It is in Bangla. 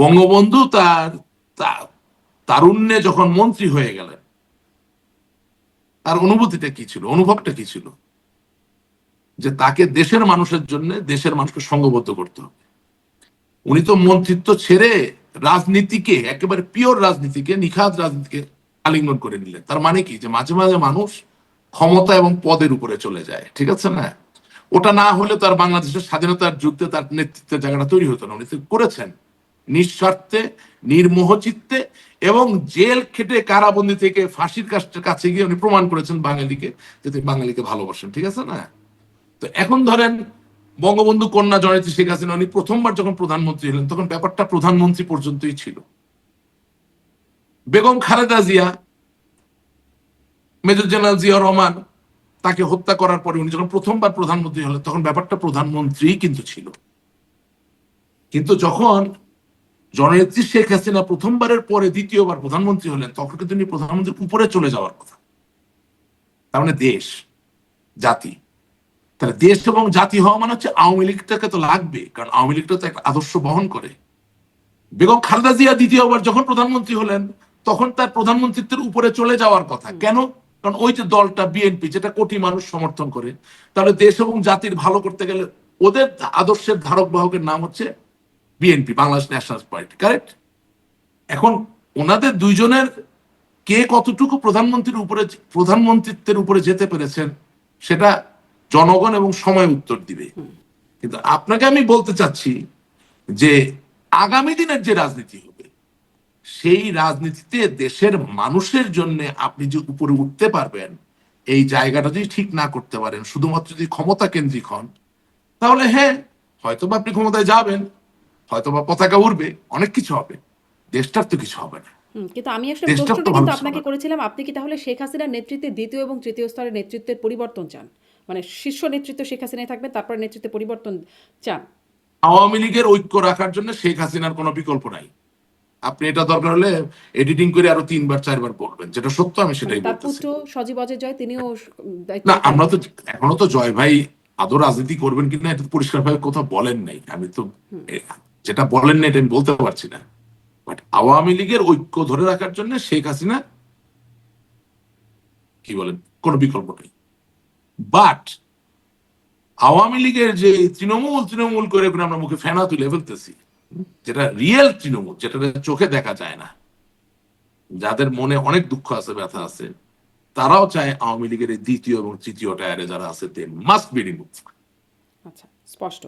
বঙ্গবন্ধু তারুণ্যে যখন মন্ত্রী হয়ে গেলেন, তার অনুভূতিটা কি ছিল, অনুভবটা কি ছিল? যে তাকে দেশের মানুষের জন্য দেশের মানুষকে সংঘবদ্ধ করতে হবে। উনি তো মন্ত্রিত্ব ছেড়ে রাজনীতিকে, একেবারে পিওর রাজনীতিকে, নিখাত রাজনীতিকে আলিঙ্গন করে নিলেন। তার মানে কি, যে মাঝে মাঝে মানুষ ক্ষমতা এবং পদের উপরে চলে যায়, ঠিক আছে না? ওটা না হলে তার বাংলাদেশের স্বাধীনতার যুদ্ধে তার নেতৃত্বের জায়গাটা তৈরি হতো না। উনি তো করেছেন নিঃস্বার্থে, নির্মোহ চিত্তে, এবং জেল খেটে কারাবন্দি থেকে ফাঁসির কাছে গিয়ে উনি প্রমাণ করেছেন বাঙালিকে যে তিনি বাঙালিকে ভালোবাসেন, ঠিক আছে না? তো এখন ধরেন বঙ্গবন্ধু কন্যা জননেত্রী শেখ হাসিনা উনি প্রথমবার যখন প্রধানমন্ত্রী হলেন, তখন ব্যাপারটা প্রধানমন্ত্রী পর্যন্তই ছিল। বেগম খালেদা জিয়া, মেজর জেনারেল জিয়া রহমান তাকে হত্যা করার পরে উনি যখন প্রথমবার প্রধানমন্ত্রী হলেন, তখন ব্যাপারটা প্রধানমন্ত্রী কিন্তু ছিল। কিন্তু যখন জননেত্রী শেখ হাসিনা প্রথমবারের পরে দ্বিতীয়বার প্রধানমন্ত্রী হলেন, তখন কিন্তু উনি প্রধানমন্ত্রীর উপরে চলে যাওয়ার কথা। তার মানে দেশ, জাতি। তাহলে দেশ এবং জাতি হওয়া মানে হচ্ছে আওয়ামী লীগটাকে তো লাগবে, কারণ আওয়ামী লীগটা তো একটা আদর্শ বহন করে। বেগম খালেদা জিয়া দ্বিতীয়বার যখন প্রধানমন্ত্রী হলেন, তখন তার প্রধানমন্ত্রীত্বের উপরে চলে যাওয়ার কথা। কেন? কারণ ওই যে দলটা বিএনপি, যেটা কোটি মানুষ সমর্থন করে, তাহলে দেশ এবং জাতির ভালো করতে গেলে ওদের আদর্শের ধারক বাহকের নাম হচ্ছে BNP, Bangladesh national party, correct? এখন ওনাদের দুইজনের কে কতটুকু প্রধানমন্ত্রিত্বের উপরে যেতে পেরেছেন, সেটা জনগণ এবং সময় উত্তর দিবে। কিন্তু আপনাকে আমি বলতে চাচ্ছি যে আগামী দিনের যে রাজনীতি হবে, সেই রাজনীতিতে দেশের মানুষের জন্য আপনি যে উপরে উঠতে পারবেন, এই জায়গাটা যদি ঠিক না করতে পারেন, শুধুমাত্র যদি ক্ষমতা কেন্দ্রিক হন, তাহলে হ্যাঁ, হয়তোবা আপনি ক্ষমতায় যাবেন, হয়তোবা পতাকা উড়বে, অনেক কিছু হবে, দেশটার তো কিছু হবে না। কিন্তু আমি আসলে দেশটার তো প্রশ্নটা ভালো কিন্তু কিছু আপনাকে হবে না। করেছিলাম, আপনি কি তাহলে শেখ হাসিনার নেতৃত্বে দ্বিতীয় এবং তৃতীয় স্তরের নেতৃত্বের পরিবর্তন চান? মানে শীর্ষ নেতৃত্ব শেখ হাসিনাই থাকবেন, তারপর নেতৃত্বে পরিবর্তন চান? আওয়ামী লীগের ঐক্য রাখার জন্য শেখ হাসিনার কোনো বিকল্প নাই। আপনি এটা দরকার হলে এডিটিং করে আরো 3-4বার বলবেন, যেটা সত্য আমি মানে সেটাই তার বলতেছি। পুত্র সজীব অজয় জয় তিনিও দায়িত্ব না, নিতে আমরা তো যাচ্ছেন? এখনো তো জয় ভাই আদৌ রাজনীতি করবেন কিনা এটা পরিষ্কার ভাবে কোথাও বলেন নাই। আমি তো যেটা বলেন না এটা আমি বলতে পারছি না। বাট আওয়ামী লীগের ঐক্য ধরে রাখার জন্য শেখ হাসিনা, কি বলেন, কোনো বিকল্প নেই। বাট আওয়ামী লীগের যে তৃণমূল তৃণমূল করে আমরা মুখে ফেনা তুলে ফেলতেছি, যেটা রিয়েল তৃণমূল, যেটা চোখে দেখা যায় না, যাদের মনে অনেক দুঃখ আছে, ব্যথা আছে, তারাও চায় আওয়ামী লীগের এই দ্বিতীয় এবং তৃতীয় টায়ারে যারা আছে দে মাস্ট বি রিমুভ। আচ্ছা, স্পষ্ট।